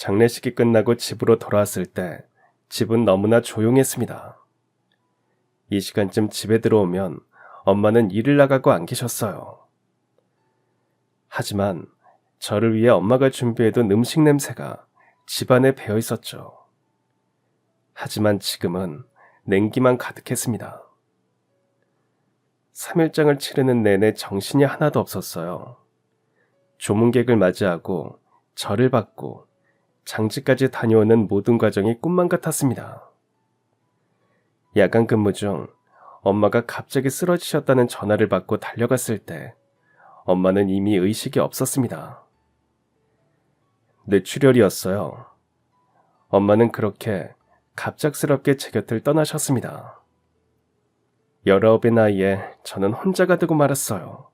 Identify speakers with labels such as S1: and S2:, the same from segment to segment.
S1: 장례식이 끝나고 집으로 돌아왔을 때 집은 너무나 조용했습니다. 이 시간쯤 집에 들어오면 엄마는 일을 나가고 안 계셨어요. 하지만 저를 위해 엄마가 준비해둔 음식 냄새가 집안에 배어 있었죠. 하지만 지금은 냉기만 가득했습니다. 3일장을 치르는 내내 정신이 하나도 없었어요. 조문객을 맞이하고 절을 받고 장지까지 다녀오는 모든 과정이 꿈만 같았습니다. 야간 근무 중 엄마가 갑자기 쓰러지셨다는 전화를 받고 달려갔을 때 엄마는 이미 의식이 없었습니다. 뇌출혈이었어요. 엄마는 그렇게 갑작스럽게 제 곁을 떠나셨습니다. 19의 나이에 저는 혼자가 되고 말았어요.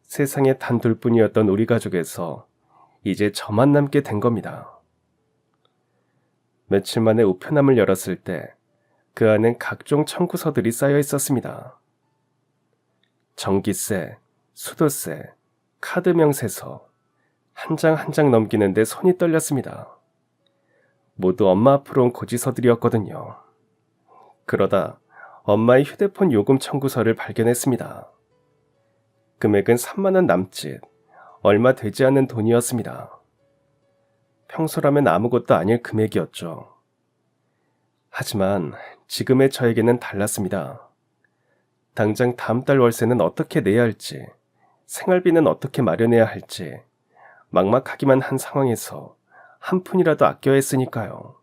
S1: 세상에 단 둘뿐이었던 우리 가족에서 이제 저만 남게 된 겁니다. 며칠 만에 우편함을 열었을 때 그 안엔 각종 청구서들이 쌓여 있었습니다. 전기세, 수도세, 카드 명세서, 한 장 한 장 넘기는데 손이 떨렸습니다. 모두 엄마 앞으로 온 고지서들이었거든요. 그러다 엄마의 휴대폰 요금 청구서를 발견했습니다. 금액은 3만 원 남짓, 얼마 되지 않는 돈이었습니다. 평소라면 아무것도 아닐 금액이었죠. 하지만 지금의 저에게는 달랐습니다. 당장 다음 달 월세는 어떻게 내야 할지, 생활비는 어떻게 마련해야 할지 막막하기만 한 상황에서 한 푼이라도 아껴야 했으니까요.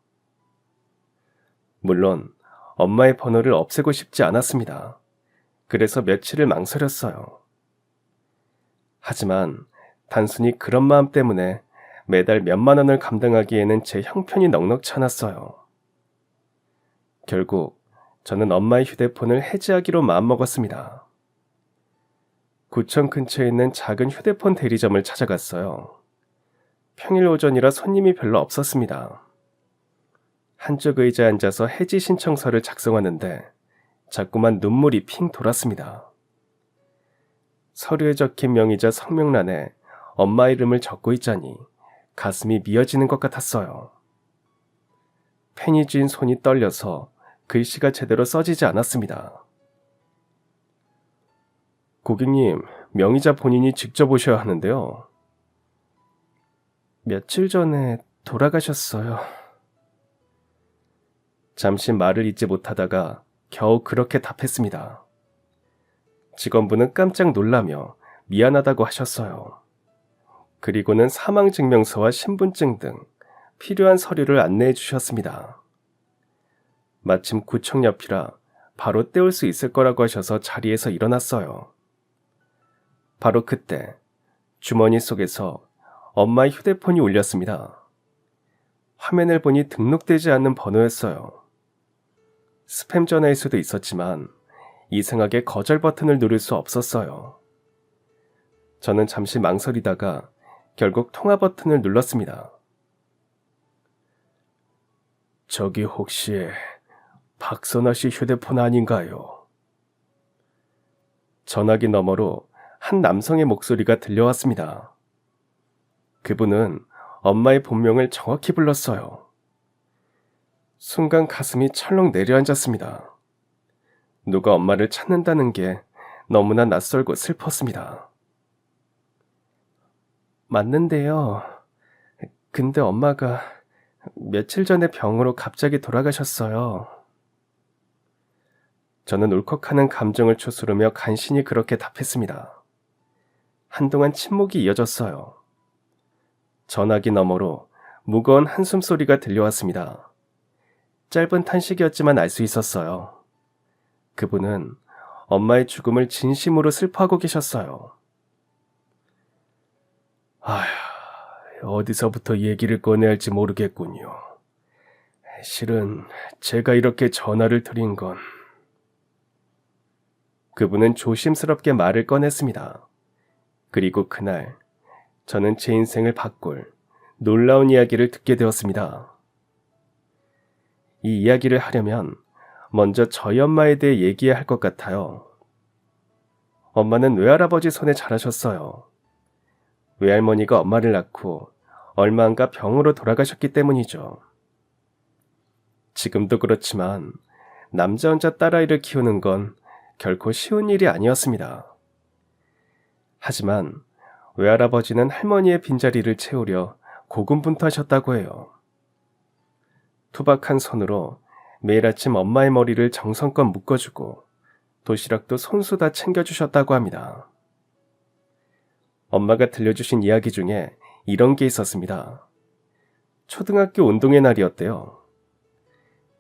S1: 물론 엄마의 번호를 없애고 싶지 않았습니다. 그래서 며칠을 망설였어요. 하지만 단순히 그런 마음 때문에 매달 몇만 원을 감당하기에는 제 형편이 넉넉치 않았어요. 결국 저는 엄마의 휴대폰을 해지하기로 마음먹었습니다. 구청 근처에 있는 작은 휴대폰 대리점을 찾아갔어요. 평일 오전이라 손님이 별로 없었습니다. 한쪽 의자에 앉아서 해지 신청서를 작성하는데 자꾸만 눈물이 핑 돌았습니다. 서류에 적힌 명의자 성명란에 엄마 이름을 적고 있자니 가슴이 미어지는 것 같았어요. 펜이 쥔 손이 떨려서 글씨가 제대로 써지지 않았습니다. 고객님, 명의자 본인이 직접 오셔야 하는데요. 며칠 전에 돌아가셨어요. 잠시 말을 잇지 못하다가 겨우 그렇게 답했습니다. 직원분은 깜짝 놀라며 미안하다고 하셨어요. 그리고는 사망증명서와 신분증 등 필요한 서류를 안내해 주셨습니다. 마침 구청 옆이라 바로 떼올 수 있을 거라고 하셔서 자리에서 일어났어요. 바로 그때 주머니 속에서 엄마의 휴대폰이 울렸습니다. 화면을 보니 등록되지 않는 번호였어요. 스팸 전화일 수도 있었지만 이상하게 거절 버튼을 누를 수 없었어요. 저는 잠시 망설이다가 결국 통화 버튼을 눌렀습니다. 저기 혹시 박선아 씨 휴대폰 아닌가요? 전화기 너머로 한 남성의 목소리가 들려왔습니다. 그분은 엄마의 본명을 정확히 불렀어요. 순간 가슴이 철렁 내려앉았습니다. 누가 엄마를 찾는다는 게 너무나 낯설고 슬펐습니다. 맞는데요. 근데 엄마가 며칠 전에 병으로 갑자기 돌아가셨어요. 저는 울컥하는 감정을 추스르며 간신히 그렇게 답했습니다. 한동안 침묵이 이어졌어요. 전화기 너머로 무거운 한숨 소리가 들려왔습니다. 짧은 탄식이었지만 알 수 있었어요. 그분은 엄마의 죽음을 진심으로 슬퍼하고 계셨어요. 아휴, 어디서부터 얘기를 꺼내야 할지 모르겠군요. 실은 제가 이렇게 전화를 드린 건... 그분은 조심스럽게 말을 꺼냈습니다. 그리고 그날 저는 제 인생을 바꿀 놀라운 이야기를 듣게 되었습니다. 이 이야기를 하려면 먼저 저희 엄마에 대해 얘기해야 할 것 같아요. 엄마는 외할아버지 손에 자라셨어요. 외할머니가 엄마를 낳고 얼마 안가 병으로 돌아가셨기 때문이죠. 지금도 그렇지만 남자 혼자 딸아이를 키우는 건 결코 쉬운 일이 아니었습니다. 하지만 외할아버지는 할머니의 빈자리를 채우려 고군분투하셨다고 해요. 투박한 손으로 매일 아침 엄마의 머리를 정성껏 묶어주고 도시락도 손수 다 챙겨주셨다고 합니다. 엄마가 들려주신 이야기 중에 이런 게 있었습니다. 초등학교 운동회 날이었대요.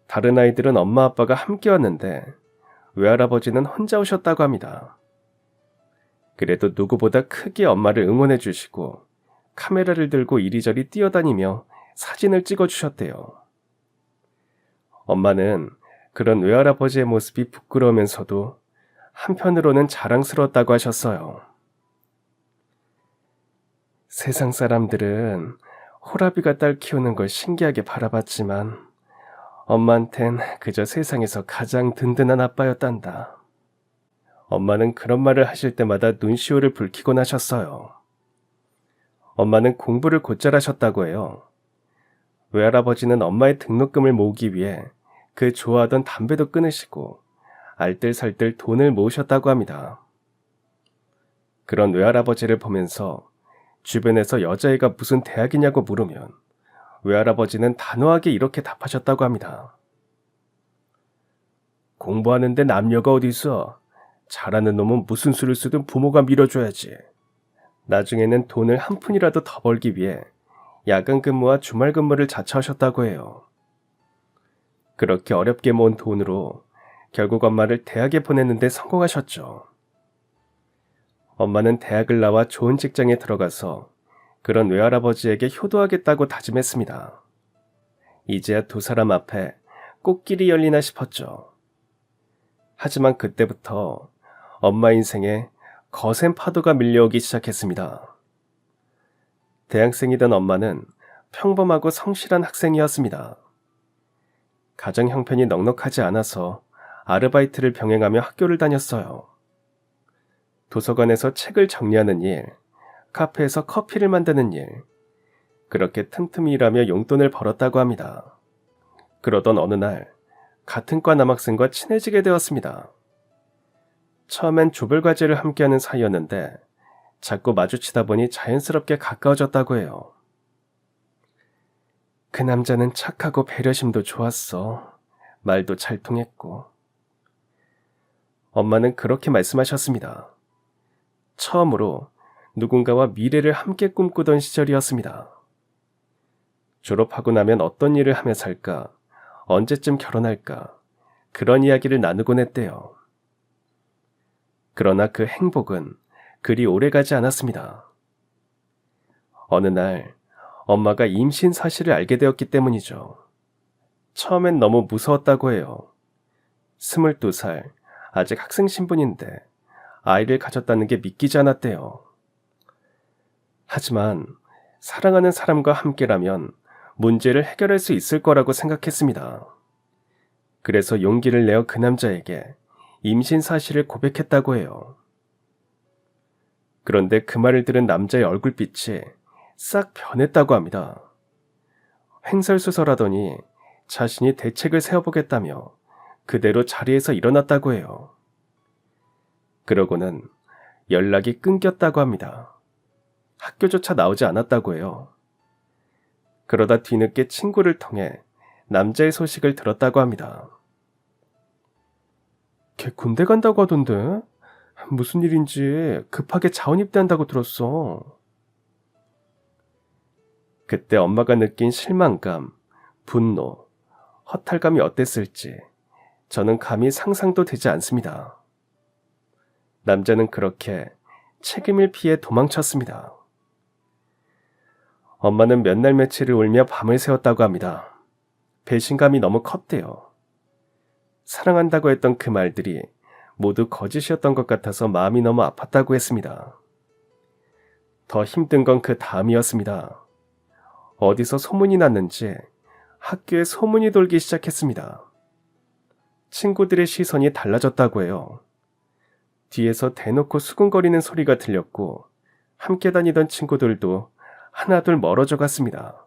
S1: 다른 아이들은 엄마 아빠가 함께 왔는데 외할아버지는 혼자 오셨다고 합니다. 그래도 누구보다 크게 엄마를 응원해 주시고 카메라를 들고 이리저리 뛰어다니며 사진을 찍어 주셨대요. 엄마는 그런 외할아버지의 모습이 부끄러우면서도 한편으로는 자랑스러웠다고 하셨어요. 세상 사람들은 호라비가 딸 키우는 걸 신기하게 바라봤지만 엄마한텐 그저 세상에서 가장 든든한 아빠였단다. 엄마는 그런 말을 하실 때마다 눈시울을 붉히곤 하셨어요. 엄마는 공부를 곧잘 하셨다고 해요. 외할아버지는 엄마의 등록금을 모으기 위해 그 좋아하던 담배도 끊으시고 알뜰살뜰 돈을 모으셨다고 합니다. 그런 외할아버지를 보면서 주변에서 여자애가 무슨 대학이냐고 물으면 외할아버지는 단호하게 이렇게 답하셨다고 합니다. 공부하는데 남녀가 어디 있어? 잘하는 놈은 무슨 수를 쓰든 부모가 밀어줘야지. 나중에는 돈을 한 푼이라도 더 벌기 위해 야간 근무와 주말 근무를 자처하셨다고 해요. 그렇게 어렵게 모은 돈으로 결국 엄마를 대학에 보냈는데 성공하셨죠. 엄마는 대학을 나와 좋은 직장에 들어가서 그런 외할아버지에게 효도하겠다고 다짐했습니다. 이제야 두 사람 앞에 꽃길이 열리나 싶었죠. 하지만 그때부터 엄마 인생에 거센 파도가 밀려오기 시작했습니다. 대학생이던 엄마는 평범하고 성실한 학생이었습니다. 가정 형편이 넉넉하지 않아서 아르바이트를 병행하며 학교를 다녔어요. 도서관에서 책을 정리하는 일, 카페에서 커피를 만드는 일, 그렇게 틈틈이 일하며 용돈을 벌었다고 합니다. 그러던 어느 날 같은 과 남학생과 친해지게 되었습니다. 처음엔 조별과제를 함께하는 사이였는데 자꾸 마주치다 보니 자연스럽게 가까워졌다고 해요. 그 남자는 착하고 배려심도 좋았어. 말도 잘 통했고. 엄마는 그렇게 말씀하셨습니다. 처음으로 누군가와 미래를 함께 꿈꾸던 시절이었습니다. 졸업하고 나면 어떤 일을 하며 살까, 언제쯤 결혼할까, 그런 이야기를 나누곤 했대요. 그러나 그 행복은 그리 오래가지 않았습니다. 어느 날 엄마가 임신 사실을 알게 되었기 때문이죠. 처음엔 너무 무서웠다고 해요. 22살, 아직 학생 신분인데 아이를 가졌다는 게 믿기지 않았대요. 하지만 사랑하는 사람과 함께라면 문제를 해결할 수 있을 거라고 생각했습니다. 그래서 용기를 내어 그 남자에게 임신 사실을 고백했다고 해요. 그런데 그 말을 들은 남자의 얼굴빛이 싹 변했다고 합니다. 횡설수설하더니 자신이 대책을 세워보겠다며 그대로 자리에서 일어났다고 해요. 그러고는 연락이 끊겼다고 합니다. 학교조차 나오지 않았다고 해요. 그러다 뒤늦게 친구를 통해 남자의 소식을 들었다고 합니다. 걔 군대 간다고 하던데? 무슨 일인지 급하게 자원 입대한다고 들었어. 그때 엄마가 느낀 실망감, 분노, 허탈감이 어땠을지 저는 감히 상상도 되지 않습니다. 남자는 그렇게 책임을 피해 도망쳤습니다. 엄마는 몇 날 며칠을 울며 밤을 새웠다고 합니다. 배신감이 너무 컸대요. 사랑한다고 했던 그 말들이 모두 거짓이었던 것 같아서 마음이 너무 아팠다고 했습니다. 더 힘든 건 그 다음이었습니다. 어디서 소문이 났는지 학교에 소문이 돌기 시작했습니다. 친구들의 시선이 달라졌다고 해요. 뒤에서 대놓고 수군거리는 소리가 들렸고 함께 다니던 친구들도 하나둘 멀어져 갔습니다.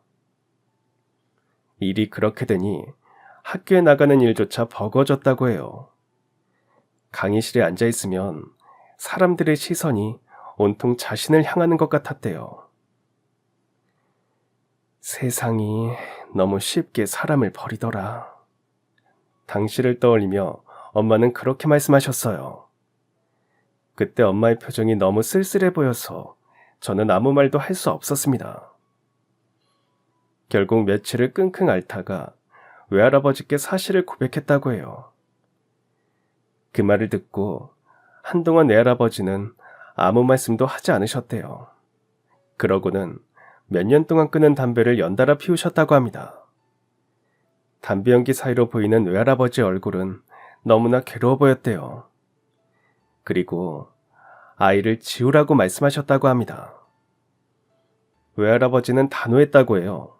S1: 일이 그렇게 되니 학교에 나가는 일조차 버거워졌다고 해요. 강의실에 앉아 있으면 사람들의 시선이 온통 자신을 향하는 것 같았대요. 세상이 너무 쉽게 사람을 버리더라. 당시를 떠올리며 엄마는 그렇게 말씀하셨어요. 그때 엄마의 표정이 너무 쓸쓸해 보여서 저는 아무 말도 할 수 없었습니다. 결국 며칠을 끙끙 앓다가 외할아버지께 사실을 고백했다고 해요. 그 말을 듣고 한동안 외할아버지는 아무 말씀도 하지 않으셨대요. 그러고는 몇 년 동안 끊은 담배를 연달아 피우셨다고 합니다. 담배 연기 사이로 보이는 외할아버지 얼굴은 너무나 괴로워 보였대요. 그리고 아이를 지우라고 말씀하셨다고 합니다. 외할아버지는 단호했다고 해요.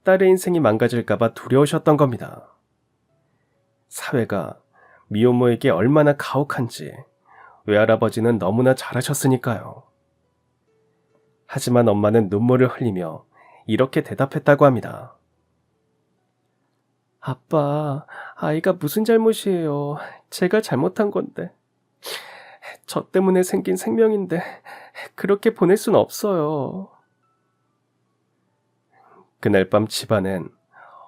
S1: 딸의 인생이 망가질까봐 두려우셨던 겁니다. 사회가 미혼모에게 얼마나 가혹한지 외할아버지는 너무나 잘 아셨으니까요. 하지만 엄마는 눈물을 흘리며 이렇게 대답했다고 합니다. 아빠, 아이가 무슨 잘못이에요. 제가 잘못한 건데. 저 때문에 생긴 생명인데 그렇게 보낼 순 없어요. 그날 밤 집안엔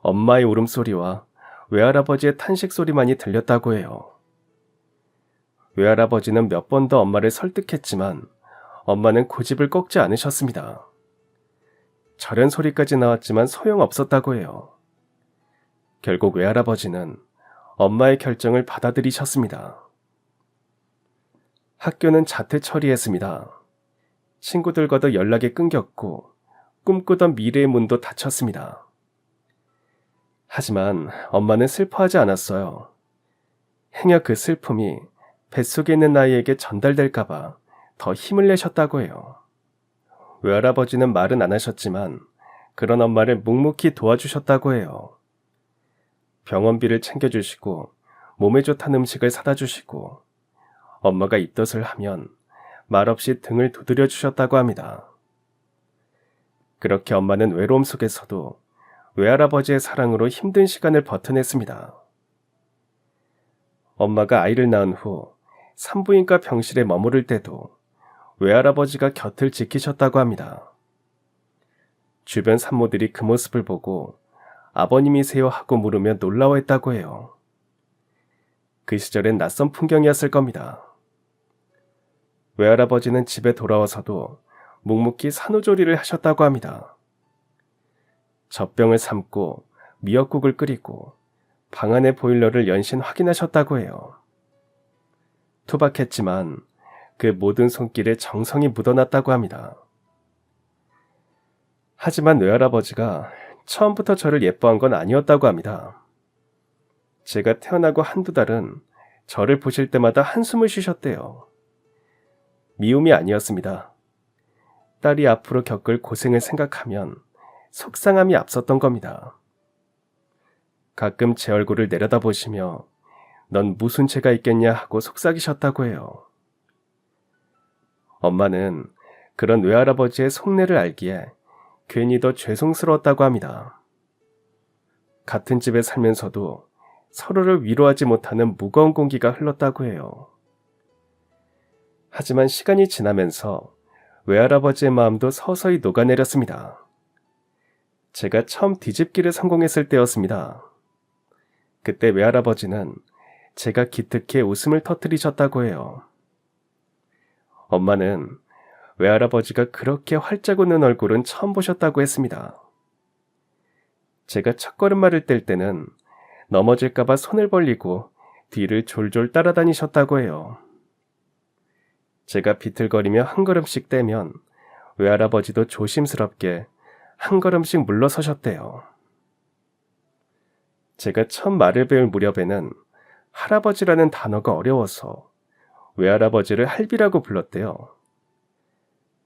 S1: 엄마의 울음소리와 외할아버지의 탄식 소리만이 들렸다고 해요. 외할아버지는 몇 번 더 엄마를 설득했지만 엄마는 고집을 꺾지 않으셨습니다. 저런 소리까지 나왔지만 소용없었다고 해요. 결국 외할아버지는 엄마의 결정을 받아들이셨습니다. 학교는 자퇴 처리했습니다. 친구들과도 연락이 끊겼고 꿈꾸던 미래의 문도 닫혔습니다. 하지만 엄마는 슬퍼하지 않았어요. 행여 그 슬픔이 뱃속에 있는 아이에게 전달될까봐 더 힘을 내셨다고 해요. 외할아버지는 말은 안 하셨지만 그런 엄마를 묵묵히 도와주셨다고 해요. 병원비를 챙겨주시고 몸에 좋다는 음식을 사다 주시고 엄마가 입덧을 하면 말없이 등을 두드려 주셨다고 합니다. 그렇게 엄마는 외로움 속에서도 외할아버지의 사랑으로 힘든 시간을 버텨냈습니다. 엄마가 아이를 낳은 후 산부인과 병실에 머무를 때도 외할아버지가 곁을 지키셨다고 합니다. 주변 산모들이 그 모습을 보고 아버님이세요 하고 물으며 놀라워했다고 해요. 그 시절엔 낯선 풍경이었을 겁니다. 외할아버지는 집에 돌아와서도 묵묵히 산후조리를 하셨다고 합니다. 젖병을 삶고 미역국을 끓이고 방 안의 보일러를 연신 확인하셨다고 해요. 투박했지만 그 모든 손길에 정성이 묻어났다고 합니다. 하지만 외할아버지가 처음부터 저를 예뻐한 건 아니었다고 합니다. 제가 태어나고 한두 달은 저를 보실 때마다 한숨을 쉬셨대요. 미움이 아니었습니다. 딸이 앞으로 겪을 고생을 생각하면 속상함이 앞섰던 겁니다. 가끔 제 얼굴을 내려다보시며 넌 무슨 죄가 있겠냐 하고 속삭이셨다고 해요. 엄마는 그런 외할아버지의 속내를 알기에 괜히 더 죄송스러웠다고 합니다. 같은 집에 살면서도 서로를 위로하지 못하는 무거운 공기가 흘렀다고 해요. 하지만 시간이 지나면서 외할아버지의 마음도 서서히 녹아내렸습니다. 제가 처음 뒤집기를 성공했을 때였습니다. 그때 외할아버지는 제가 기특해 웃음을 터뜨리셨다고 해요. 엄마는 외할아버지가 그렇게 활짝 웃는 얼굴은 처음 보셨다고 했습니다. 제가 첫걸음말을 뗄 때는 넘어질까봐 손을 벌리고 뒤를 졸졸 따라다니셨다고 해요. 제가 비틀거리며 한 걸음씩 떼면 외할아버지도 조심스럽게 한 걸음씩 물러서셨대요. 제가 처음 말을 배울 무렵에는 할아버지라는 단어가 어려워서 외할아버지를 할비라고 불렀대요.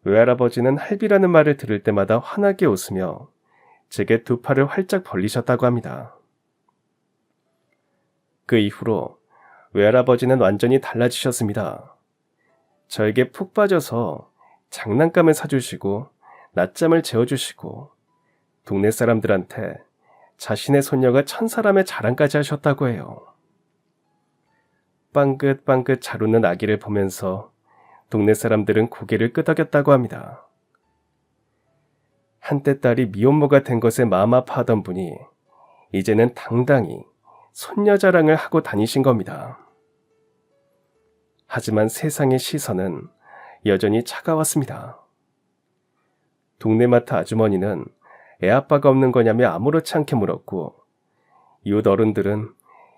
S1: 외할아버지는 할비라는 말을 들을 때마다 환하게 웃으며 제게 두 팔을 활짝 벌리셨다고 합니다. 그 이후로 외할아버지는 완전히 달라지셨습니다. 저에게 푹 빠져서 장난감을 사주시고 낮잠을 재워주시고 동네 사람들한테 자신의 손녀가 천사람의 자랑까지 하셨다고 해요. 빵긋빵긋 자루는 아기를 보면서 동네 사람들은 고개를 끄덕였다고 합니다. 한때 딸이 미혼모가 된 것에 마음 아파하던 분이 이제는 당당히 손녀 자랑을 하고 다니신 겁니다. 하지만 세상의 시선은 여전히 차가웠습니다. 동네마트 아주머니는 애아빠가 없는 거냐며 아무렇지 않게 물었고, 이웃 어른들은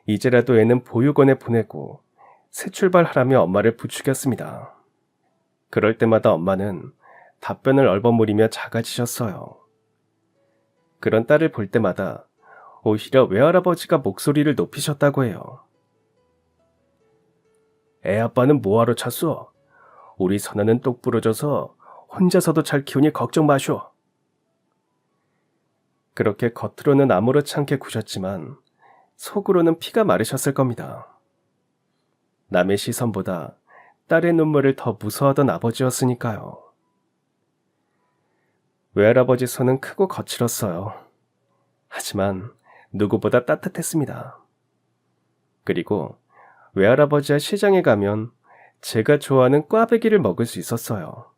S1: 이제라도 애는 보육원에 보내고 새 출발하라며 엄마를 부추겼습니다. 그럴 때마다 엄마는 답변을 얼버무리며 작아지셨어요. 그런 딸을 볼 때마다 오히려 외할아버지가 목소리를 높이셨다고 해요. 애아빠는 뭐하러 찾소? 우리 선아는 똑 부러져서 혼자서도 잘 키우니 걱정 마쇼. 그렇게 겉으로는 아무렇지 않게 구셨지만 속으로는 피가 마르셨을 겁니다. 남의 시선보다 딸의 눈물을 더 무서워하던 아버지였으니까요. 외할아버지 손은 크고 거칠었어요. 하지만 누구보다 따뜻했습니다. 그리고 외할아버지와 시장에 가면 제가 좋아하는 꽈배기를 먹을 수 있었어요.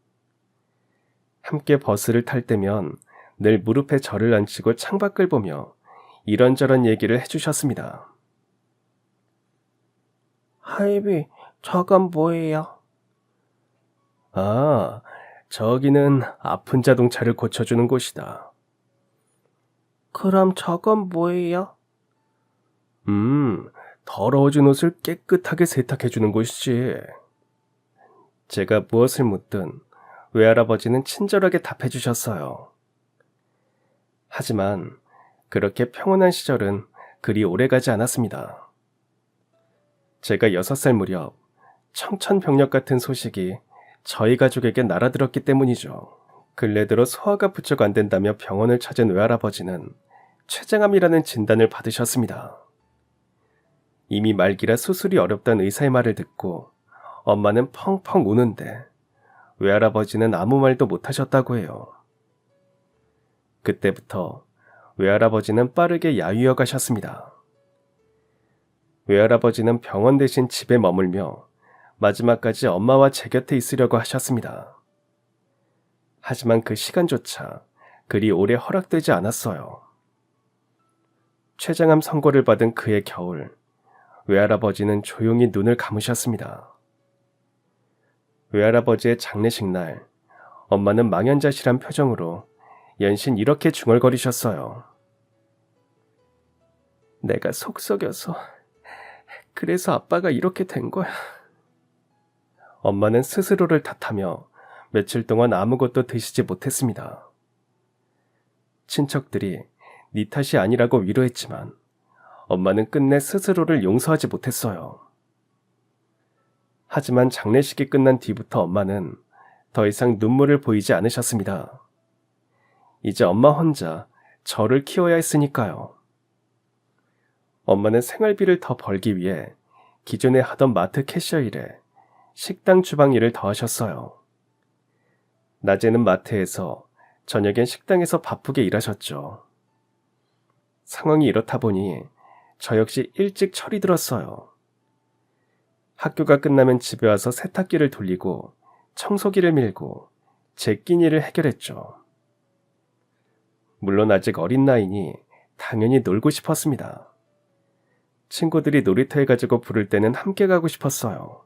S1: 함께 버스를 탈 때면 늘 무릎에 저를 앉히고 창밖을 보며 이런저런 얘기를 해주셨습니다. 하이비, 저건 뭐예요? 아, 저기는 아픈 자동차를 고쳐주는 곳이다. 그럼 저건 뭐예요? 더러워진 옷을 깨끗하게 세탁해주는 곳이지. 제가 무엇을 묻든 외할아버지는 친절하게 답해주셨어요. 하지만 그렇게 평온한 시절은 그리 오래가지 않았습니다. 제가 6살 무렵 청천벽력 같은 소식이 저희 가족에게 날아들었기 때문이죠. 근래 들어 소화가 부쩍 안 된다며 병원을 찾은 외할아버지는 췌장암이라는 진단을 받으셨습니다. 이미 말기라 수술이 어렵다는 의사의 말을 듣고 엄마는 펑펑 우는데 외할아버지는 아무 말도 못하셨다고 해요. 그때부터 외할아버지는 빠르게 야유어 가셨습니다. 외할아버지는 병원 대신 집에 머물며 마지막까지 엄마와 제 곁에 있으려고 하셨습니다. 하지만 그 시간조차 그리 오래 허락되지 않았어요. 췌장암 선고를 받은 그해 겨울, 외할아버지는 조용히 눈을 감으셨습니다. 외할아버지의 장례식 날, 엄마는 망연자실한 표정으로 연신 이렇게 중얼거리셨어요. 내가 속 썩여서 그래서 아빠가 이렇게 된 거야. 엄마는 스스로를 탓하며 며칠 동안 아무것도 드시지 못했습니다. 친척들이 네 탓이 아니라고 위로했지만 엄마는 끝내 스스로를 용서하지 못했어요. 하지만 장례식이 끝난 뒤부터 엄마는 더 이상 눈물을 보이지 않으셨습니다. 이제 엄마 혼자 저를 키워야 했으니까요. 엄마는 생활비를 더 벌기 위해 기존에 하던 마트 캐셔 일에 식당 주방 일을 더 하셨어요. 낮에는 마트에서, 저녁엔 식당에서 바쁘게 일하셨죠. 상황이 이렇다 보니 저 역시 일찍 철이 들었어요. 학교가 끝나면 집에 와서 세탁기를 돌리고 청소기를 밀고 제 끼니를 해결했죠. 물론 아직 어린 나이니 당연히 놀고 싶었습니다. 친구들이 놀이터에 가지고 부를 때는 함께 가고 싶었어요.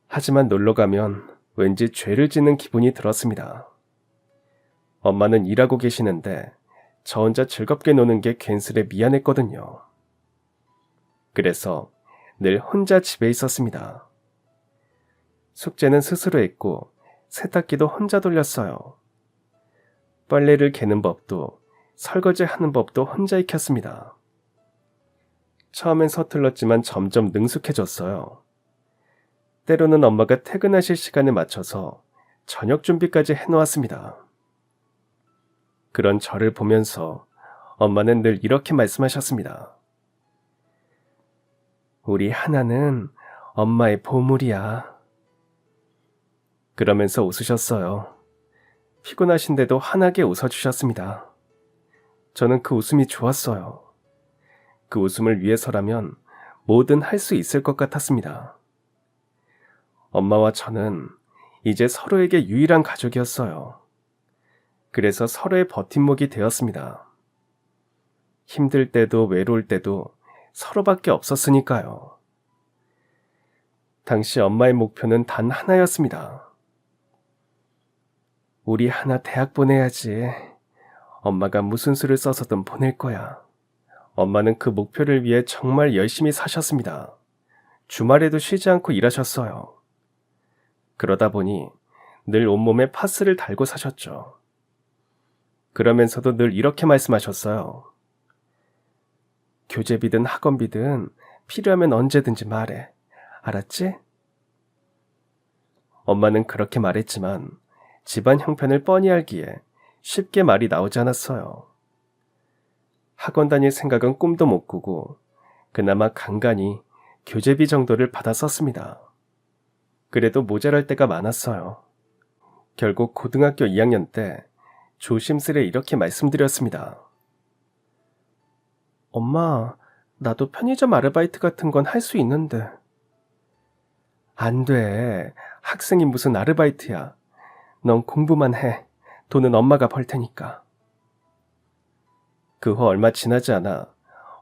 S1: 하지만 놀러 가면 왠지 죄를 짓는 기분이 들었습니다. 엄마는 일하고 계시는데 저 혼자 즐겁게 노는 게 괜스레 미안했거든요. 그래서 늘 혼자 집에 있었습니다. 숙제는 스스로 했고 세탁기도 혼자 돌렸어요. 빨래를 개는 법도 설거지 하는 법도 혼자 익혔습니다. 처음엔 서툴렀지만 점점 능숙해졌어요. 때로는 엄마가 퇴근하실 시간에 맞춰서 저녁 준비까지 해놓았습니다. 그런 저를 보면서 엄마는 늘 이렇게 말씀하셨습니다. 우리 하나는 엄마의 보물이야. 그러면서 웃으셨어요. 피곤하신데도 환하게 웃어주셨습니다. 저는 그 웃음이 좋았어요. 그 웃음을 위해서라면 뭐든 할 수 있을 것 같았습니다. 엄마와 저는 이제 서로에게 유일한 가족이었어요. 그래서 서로의 버팀목이 되었습니다. 힘들 때도 외로울 때도 서로밖에 없었으니까요. 당시 엄마의 목표는 단 하나였습니다. 우리 하나 대학 보내야지. 엄마가 무슨 수를 써서든 보낼 거야. 엄마는 그 목표를 위해 정말 열심히 사셨습니다. 주말에도 쉬지 않고 일하셨어요. 그러다 보니 늘 온몸에 파스를 달고 사셨죠. 그러면서도 늘 이렇게 말씀하셨어요. 교재비든 학원비든 필요하면 언제든지 말해. 알았지? 엄마는 그렇게 말했지만 집안 형편을 뻔히 알기에 쉽게 말이 나오지 않았어요. 학원 다닐 생각은 꿈도 못 꾸고 그나마 간간히 교재비 정도를 받아 썼습니다. 그래도 모자랄 때가 많았어요. 결국 고등학교 2학년 때 조심스레 이렇게 말씀드렸습니다. 엄마, 나도 편의점 아르바이트 같은 건 할 수 있는데. 안 돼. 학생이 무슨 아르바이트야. 넌 공부만 해. 돈은 엄마가 벌 테니까. 그 후 얼마 지나지 않아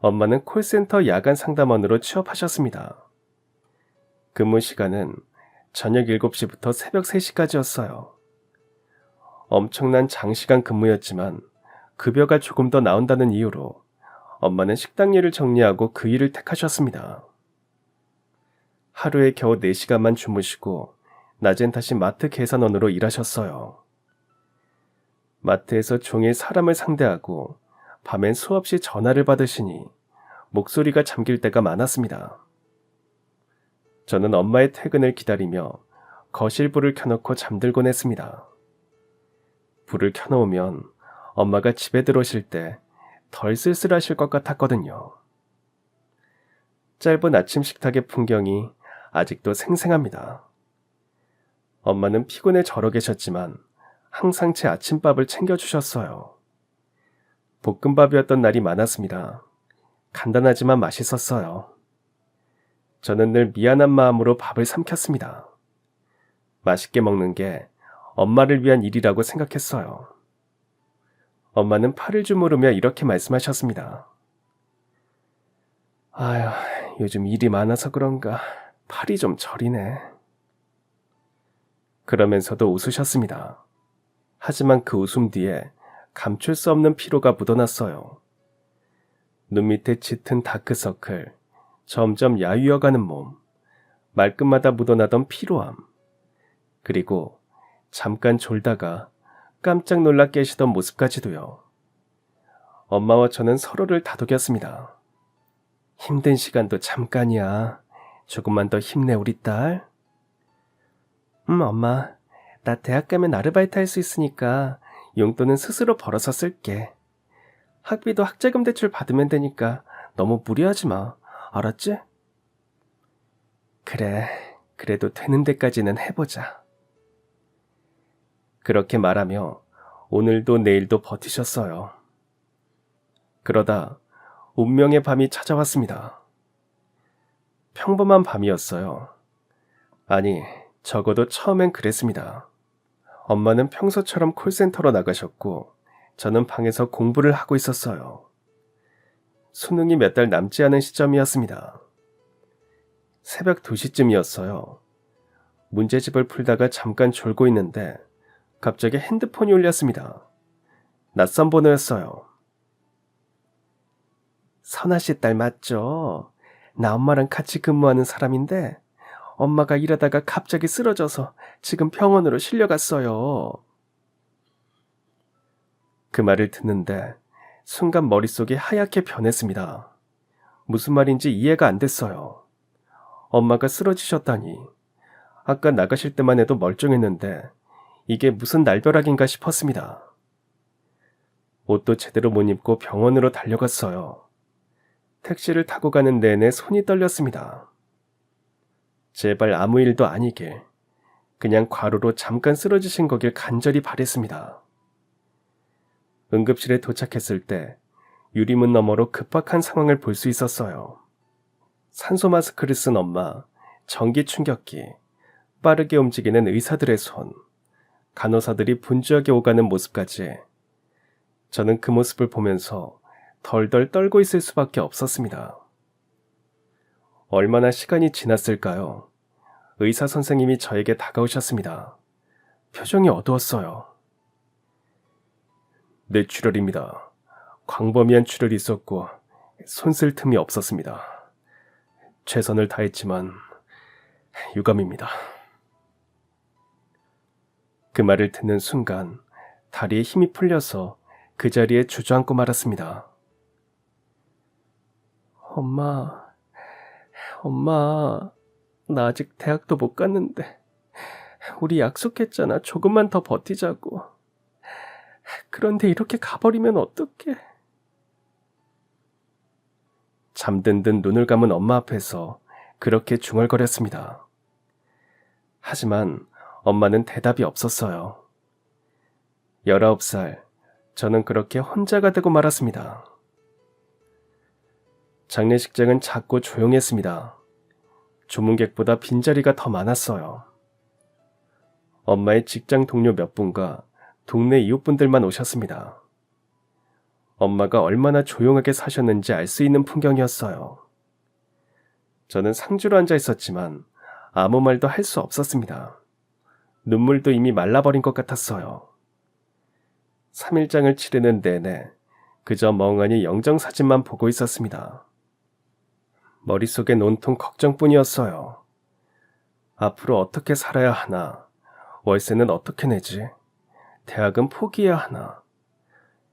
S1: 엄마는 콜센터 야간 상담원으로 취업하셨습니다. 근무 시간은 저녁 7시부터 새벽 3시까지였어요. 엄청난 장시간 근무였지만 급여가 조금 더 나온다는 이유로 엄마는 식당 일을 정리하고 그 일을 택하셨습니다. 하루에 겨우 4시간만 주무시고 낮엔 다시 마트 계산원으로 일하셨어요. 마트에서 종일 사람을 상대하고 밤엔 수없이 전화를 받으시니 목소리가 잠길 때가 많았습니다. 저는 엄마의 퇴근을 기다리며 거실 불을 켜놓고 잠들곤 했습니다. 불을 켜놓으면 엄마가 집에 들어오실 때 덜 쓸쓸하실 것 같았거든요. 짧은 아침 식탁의 풍경이 아직도 생생합니다. 엄마는 피곤해 절어 계셨지만 항상 제 아침밥을 챙겨주셨어요. 볶음밥이었던 날이 많았습니다. 간단하지만 맛있었어요. 저는 늘 미안한 마음으로 밥을 삼켰습니다. 맛있게 먹는 게 엄마를 위한 일이라고 생각했어요. 엄마는 팔을 주무르며 이렇게 말씀하셨습니다. 아휴, 요즘 일이 많아서 그런가 팔이 좀 저리네. 그러면서도 웃으셨습니다. 하지만 그 웃음 뒤에 감출 수 없는 피로가 묻어났어요. 눈 밑에 짙은 다크서클, 점점 야위어가는 몸, 말끝마다 묻어나던 피로함, 그리고 잠깐 졸다가 깜짝 놀라 깨시던 모습까지도요. 엄마와 저는 서로를 다독였습니다. 힘든 시간도 잠깐이야. 조금만 더 힘내 우리 딸. 엄마, 나 대학 가면 아르바이트 할 수 있으니까 용돈은 스스로 벌어서 쓸게. 학비도 학자금 대출 받으면 되니까 너무 무리하지 마. 알았지? 그래, 그래도 되는 데까지는 해보자. 그렇게 말하며 오늘도 내일도 버티셨어요. 그러다 운명의 밤이 찾아왔습니다. 평범한 밤이었어요. 아니, 적어도 처음엔 그랬습니다. 엄마는 평소처럼 콜센터로 나가셨고 저는 방에서 공부를 하고 있었어요. 수능이 몇 달 남지 않은 시점이었습니다. 새벽 2시쯤이었어요. 문제집을 풀다가 잠깐 졸고 있는데 갑자기 핸드폰이 울렸습니다. 낯선 번호였어요. 선아 씨 딸 맞죠? 나 엄마랑 같이 근무하는 사람인데 엄마가 일하다가 갑자기 쓰러져서 지금 병원으로 실려갔어요. 그 말을 듣는데 순간 머릿속이 하얗게 변했습니다. 무슨 말인지 이해가 안 됐어요. 엄마가 쓰러지셨다니. 아까 나가실 때만 해도 멀쩡했는데 이게 무슨 날벼락인가 싶었습니다. 옷도 제대로 못 입고 병원으로 달려갔어요. 택시를 타고 가는 내내 손이 떨렸습니다. 제발 아무 일도 아니길. 그냥 과로로 잠깐 쓰러지신 거길 간절히 바랬습니다. 응급실에 도착했을 때 유리문 너머로 급박한 상황을 볼 수 있었어요. 산소 마스크를 쓴 엄마, 전기 충격기, 빠르게 움직이는 의사들의 손, 간호사들이 분주하게 오가는 모습까지 저는 그 모습을 보면서 덜덜 떨고 있을 수밖에 없었습니다. 얼마나 시간이 지났을까요? 의사 선생님이 저에게 다가오셨습니다. 표정이 어두웠어요. 뇌출혈입니다. 광범위한 출혈이 있었고 손 쓸 틈이 없었습니다. 최선을 다했지만 유감입니다. 그 말을 듣는 순간 다리에 힘이 풀려서 그 자리에 주저앉고 말았습니다. 엄마, 나 아직 대학도 못 갔는데 우리 약속했잖아. 조금만 더 버티자고. 그런데 이렇게 가버리면 어떡해. 잠든 듯 눈을 감은 엄마 앞에서 그렇게 중얼거렸습니다. 하지만 엄마는 대답이 없었어요. 19살, 저는 그렇게 혼자가 되고 말았습니다. 장례식장은 작고 조용했습니다. 조문객보다 빈자리가 더 많았어요. 엄마의 직장 동료 몇 분과 동네 이웃분들만 오셨습니다. 엄마가 얼마나 조용하게 사셨는지 알 수 있는 풍경이었어요. 저는 상주로 앉아 있었지만 아무 말도 할 수 없었습니다. 눈물도 이미 말라버린 것 같았어요. 3일장을 치르는 내내 그저 멍하니 영정사진만 보고 있었습니다. 머릿속엔 온통 걱정뿐이었어요. 앞으로 어떻게 살아야 하나? 월세는 어떻게 내지? 대학은 포기해야 하나?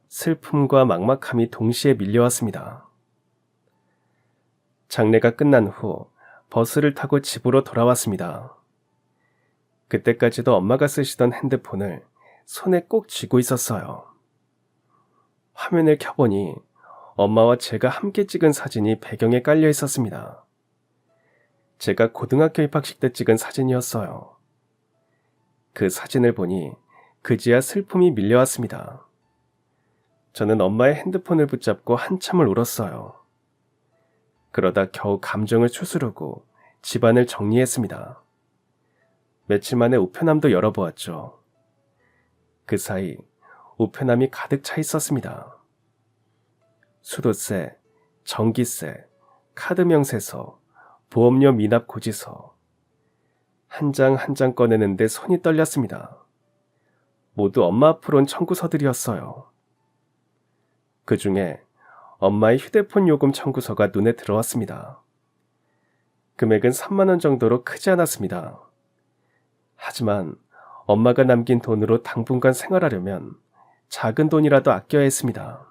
S1: 슬픔과 막막함이 동시에 밀려왔습니다. 장례가 끝난 후 버스를 타고 집으로 돌아왔습니다. 그때까지도 엄마가 쓰시던 핸드폰을 손에 꼭 쥐고 있었어요. 화면을 켜보니 엄마와 제가 함께 찍은 사진이 배경에 깔려 있었습니다. 제가 고등학교 입학식 때 찍은 사진이었어요. 그 사진을 보니 그제야 슬픔이 밀려왔습니다. 저는 엄마의 핸드폰을 붙잡고 한참을 울었어요. 그러다 겨우 감정을 추스르고 집안을 정리했습니다. 며칠 만에 우편함도 열어보았죠. 그 사이 우편함이 가득 차 있었습니다. 수도세, 전기세, 카드 명세서, 보험료 미납 고지서. 한 장 한 장 꺼내는데 손이 떨렸습니다. 모두 엄마 앞으로 온 청구서들이었어요. 그 중에 엄마의 휴대폰 요금 청구서가 눈에 들어왔습니다. 금액은 3만 원 정도로 크지 않았습니다. 하지만 엄마가 남긴 돈으로 당분간 생활하려면 작은 돈이라도 아껴야 했습니다.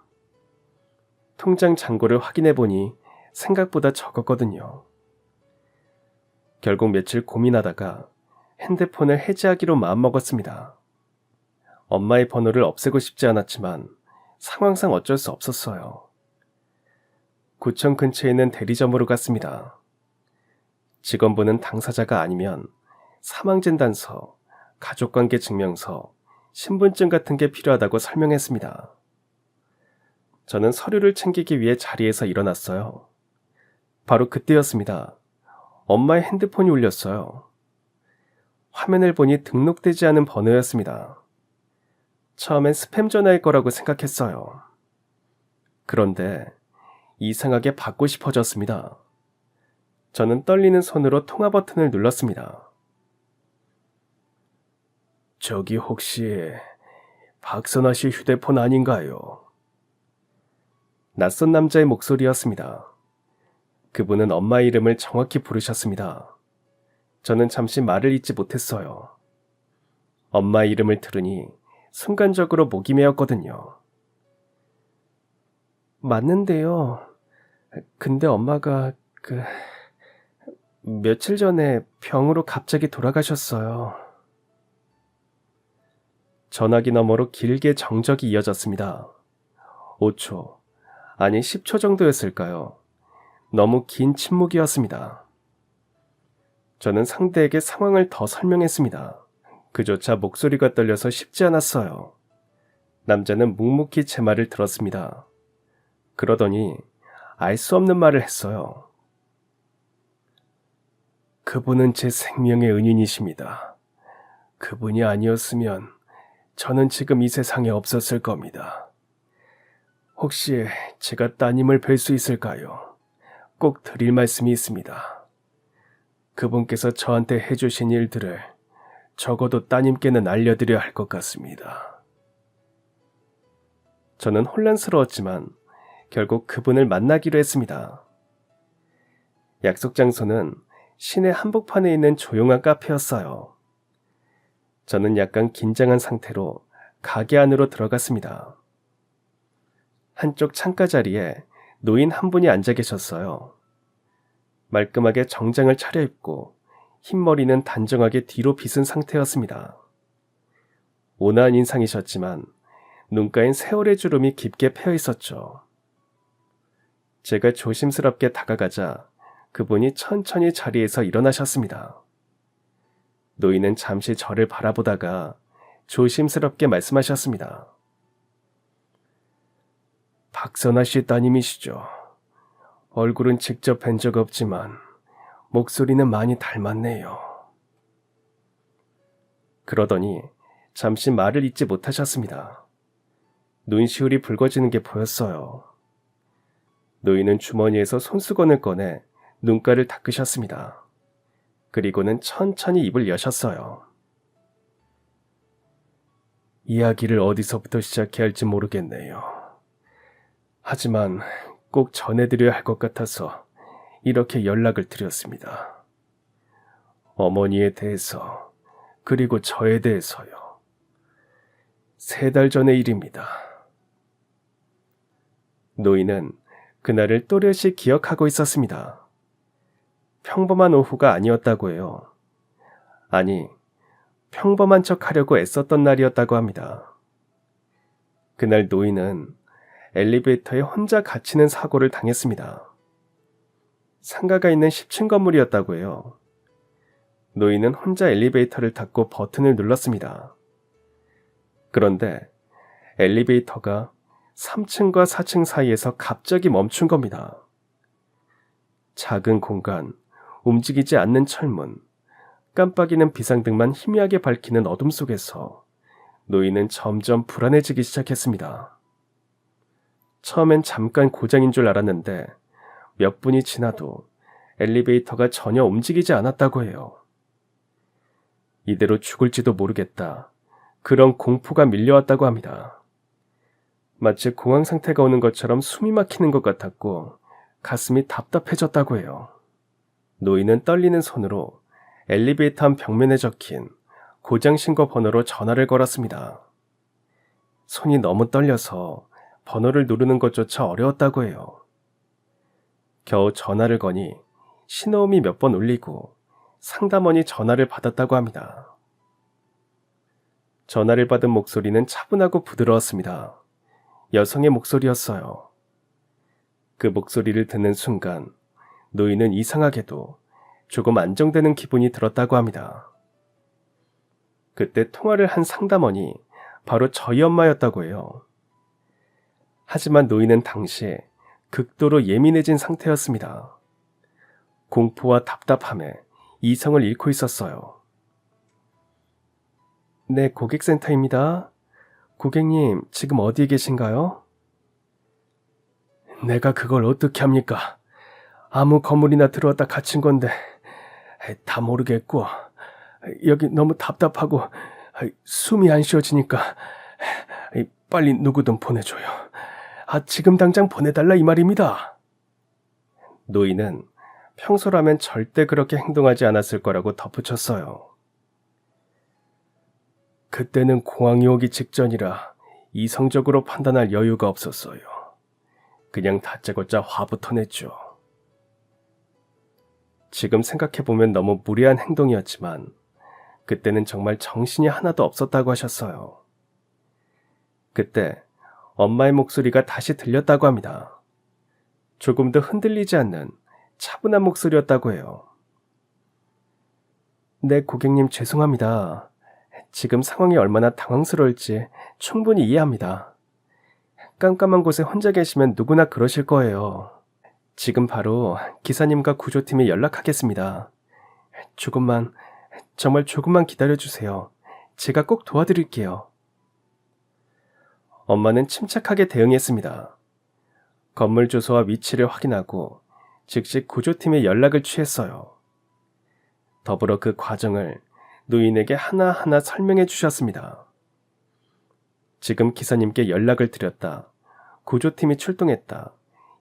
S1: 통장 잔고를 확인해 보니 생각보다 적었거든요. 결국 며칠 고민하다가 핸드폰을 해지하기로 마음먹었습니다. 엄마의 번호를 없애고 싶지 않았지만 상황상 어쩔 수 없었어요. 구청 근처에 있는 대리점으로 갔습니다. 직원분은 당사자가 아니면 사망진단서, 가족관계 증명서, 신분증 같은 게 필요하다고 설명했습니다. 저는 서류를 챙기기 위해 자리에서 일어났어요. 바로 그때였습니다. 엄마의 핸드폰이 울렸어요. 화면을 보니 등록되지 않은 번호였습니다. 처음엔 스팸 전화일 거라고 생각했어요. 그런데 이상하게 받고 싶어졌습니다. 저는 떨리는 손으로 통화 버튼을 눌렀습니다. 저기 혹시 박선아 씨 휴대폰 아닌가요? 낯선 남자의 목소리였습니다. 그분은 엄마 이름을 정확히 부르셨습니다. 저는 잠시 말을 잇지 못했어요. 엄마 이름을 들으니 순간적으로 목이 메었거든요. 맞는데요. 근데 엄마가 며칠 전에 병으로 갑자기 돌아가셨어요. 전화기 너머로 길게 정적이 이어졌습니다. 5초, 아니 10초 정도였을까요? 너무 긴 침묵이었습니다. 저는 상대에게 상황을 더 설명했습니다. 그조차 목소리가 떨려서 쉽지 않았어요. 남자는 묵묵히 제 말을 들었습니다. 그러더니 알 수 없는 말을 했어요. 그분은 제 생명의 은인이십니다. 그분이 아니었으면 저는 지금 이 세상에 없었을 겁니다. 혹시 제가 따님을 뵐 수 있을까요? 꼭 드릴 말씀이 있습니다. 그분께서 저한테 해주신 일들을 적어도 따님께는 알려드려야 할 것 같습니다. 저는 혼란스러웠지만 결국 그분을 만나기로 했습니다. 약속 장소는 시내 한복판에 있는 조용한 카페였어요. 저는 약간 긴장한 상태로 가게 안으로 들어갔습니다. 한쪽 창가 자리에 노인 한 분이 앉아 계셨어요. 말끔하게 정장을 차려입고 흰머리는 단정하게 뒤로 빗은 상태였습니다. 온화한 인상이셨지만 눈가엔 세월의 주름이 깊게 패여 있었죠. 제가 조심스럽게 다가가자 그분이 천천히 자리에서 일어나셨습니다. 노인은 잠시 저를 바라보다가 조심스럽게 말씀하셨습니다. 박선아 씨 따님이시죠? 얼굴은 직접 뵌 적 없지만 목소리는 많이 닮았네요. 그러더니 잠시 말을 잇지 못하셨습니다. 눈시울이 붉어지는 게 보였어요. 노인은 주머니에서 손수건을 꺼내 눈가를 닦으셨습니다. 그리고는 천천히 입을 여셨어요. 이야기를 어디서부터 시작해야 할지 모르겠네요. 하지만 꼭 전해드려야 할 것 같아서 이렇게 연락을 드렸습니다. 어머니에 대해서, 그리고 저에 대해서요. 3달 전의 일입니다. 노인은 그날을 또렷이 기억하고 있었습니다. 평범한 오후가 아니었다고 해요. 아니, 평범한 척 하려고 애썼던 날이었다고 합니다. 그날 노인은 엘리베이터에 혼자 갇히는 사고를 당했습니다. 상가가 있는 10층 건물이었다고 해요. 노인은 혼자 엘리베이터를 닫고 버튼을 눌렀습니다. 그런데 엘리베이터가 3층과 4층 사이에서 갑자기 멈춘 겁니다. 작은 공간, 움직이지 않는 철문, 깜빡이는 비상등만 희미하게 밝히는 어둠 속에서 노인은 점점 불안해지기 시작했습니다. 처음엔 잠깐 고장인 줄 알았는데 몇 분이 지나도 엘리베이터가 전혀 움직이지 않았다고 해요. 이대로 죽을지도 모르겠다. 그런 공포가 밀려왔다고 합니다. 마치 공황 상태가 오는 것처럼 숨이 막히는 것 같았고 가슴이 답답해졌다고 해요. 노인은 떨리는 손으로 엘리베이터 한 벽면에 적힌 고장신고 번호로 전화를 걸었습니다. 손이 너무 떨려서 번호를 누르는 것조차 어려웠다고 해요. 겨우 전화를 거니 신호음이 몇 번 울리고 상담원이 전화를 받았다고 합니다. 전화를 받은 목소리는 차분하고 부드러웠습니다. 여성의 목소리였어요. 그 목소리를 듣는 순간 노인은 이상하게도 조금 안정되는 기분이 들었다고 합니다. 그때 통화를 한 상담원이 바로 저희 엄마였다고 해요. 하지만 노인은 당시에 극도로 예민해진 상태였습니다. 공포와 답답함에 이성을 잃고 있었어요. 네, 고객센터입니다. 고객님, 지금 어디에 계신가요? 내가 그걸 어떻게 합니까? 아무 건물이나 들어왔다 갇힌 건데 다 모르겠고 여기 너무 답답하고 숨이 안 쉬어지니까 빨리 누구든 보내줘요. 지금 당장 보내달라 이 말입니다. 노인은 평소라면 절대 그렇게 행동하지 않았을 거라고 덧붙였어요. 그때는 공황이 오기 직전이라 이성적으로 판단할 여유가 없었어요. 그냥 다짜고짜 화부터 냈죠. 지금 생각해보면 너무 무리한 행동이었지만 그때는 정말 정신이 하나도 없었다고 하셨어요. 그때 엄마의 목소리가 다시 들렸다고 합니다. 조금도 흔들리지 않는 차분한 목소리였다고 해요. 네, 고객님 죄송합니다. 지금 상황이 얼마나 당황스러울지 충분히 이해합니다. 깜깜한 곳에 혼자 계시면 누구나 그러실 거예요. 지금 바로 기사님과 구조팀에 연락하겠습니다. 조금만, 정말 조금만 기다려주세요. 제가 꼭 도와드릴게요. 엄마는 침착하게 대응했습니다. 건물 주소와 위치를 확인하고 즉시 구조팀에 연락을 취했어요. 더불어 그 과정을 노인에게 하나하나 설명해 주셨습니다. 지금 기사님께 연락을 드렸다. 구조팀이 출동했다.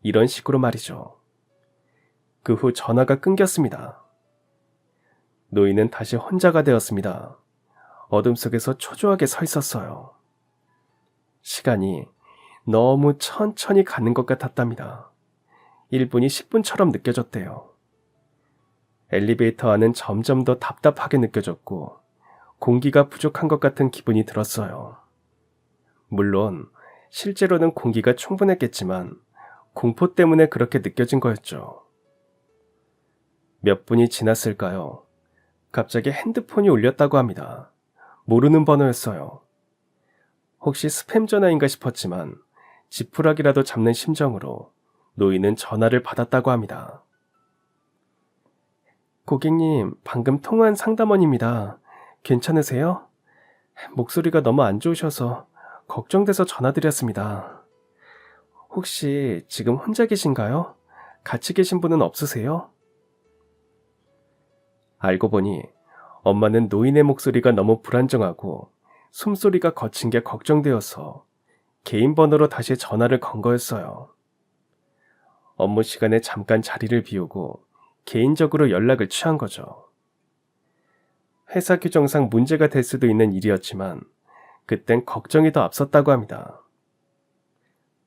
S1: 이런 식으로 말이죠. 그 후 전화가 끊겼습니다. 노인은 다시 혼자가 되었습니다. 어둠 속에서 초조하게 서 있었어요. 시간이 너무 천천히 가는 것 같았답니다. 1분이 10분처럼 느껴졌대요. 엘리베이터 안은 점점 더 답답하게 느껴졌고 공기가 부족한 것 같은 기분이 들었어요. 물론 실제로는 공기가 충분했겠지만 공포 때문에 그렇게 느껴진 거였죠. 몇 분이 지났을까요? 갑자기 핸드폰이 울렸다고 합니다. 모르는 번호였어요. 혹시 스팸 전화인가 싶었지만 지푸라기라도 잡는 심정으로 노인은 전화를 받았다고 합니다. 고객님, 방금 통화한 상담원입니다. 괜찮으세요? 목소리가 너무 안 좋으셔서 걱정돼서 전화드렸습니다. 혹시 지금 혼자 계신가요? 같이 계신 분은 없으세요? 알고 보니 엄마는 노인의 목소리가 너무 불안정하고 숨소리가 거친 게 걱정되어서 개인 번호로 다시 전화를 건 거였어요. 업무 시간에 잠깐 자리를 비우고 개인적으로 연락을 취한 거죠. 회사 규정상 문제가 될 수도 있는 일이었지만 그땐 걱정이 더 앞섰다고 합니다.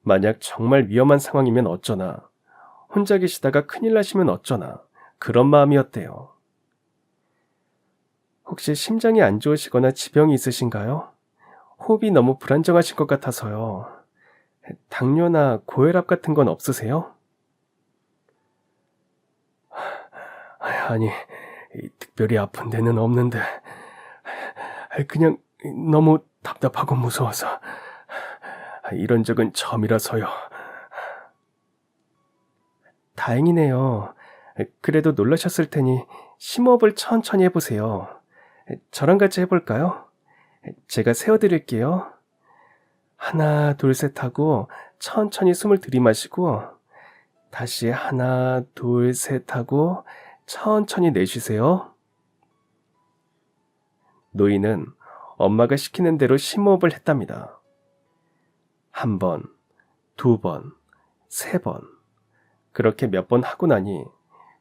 S1: 만약 정말 위험한 상황이면 어쩌나, 혼자 계시다가 큰일 나시면 어쩌나, 그런 마음이었대요. 혹시 심장이 안 좋으시거나 지병이 있으신가요? 호흡이 너무 불안정하신 것 같아서요. 당뇨나 고혈압 같은 건 없으세요? 아니, 특별히 아픈 데는 없는데 그냥 너무 답답하고 무서워서 이런 적은 처음이라서요. 다행이네요. 그래도 놀라셨을 테니 심호흡을 천천히 해보세요. 저랑 같이 해볼까요? 제가 세워드릴게요. 하나, 둘, 셋 하고 천천히 숨을 들이마시고 다시 하나, 둘, 셋 하고 천천히 내쉬세요. 노인은 엄마가 시키는 대로 심호흡을 했답니다. 한 번, 두 번, 세 번. 그렇게 몇 번 하고 나니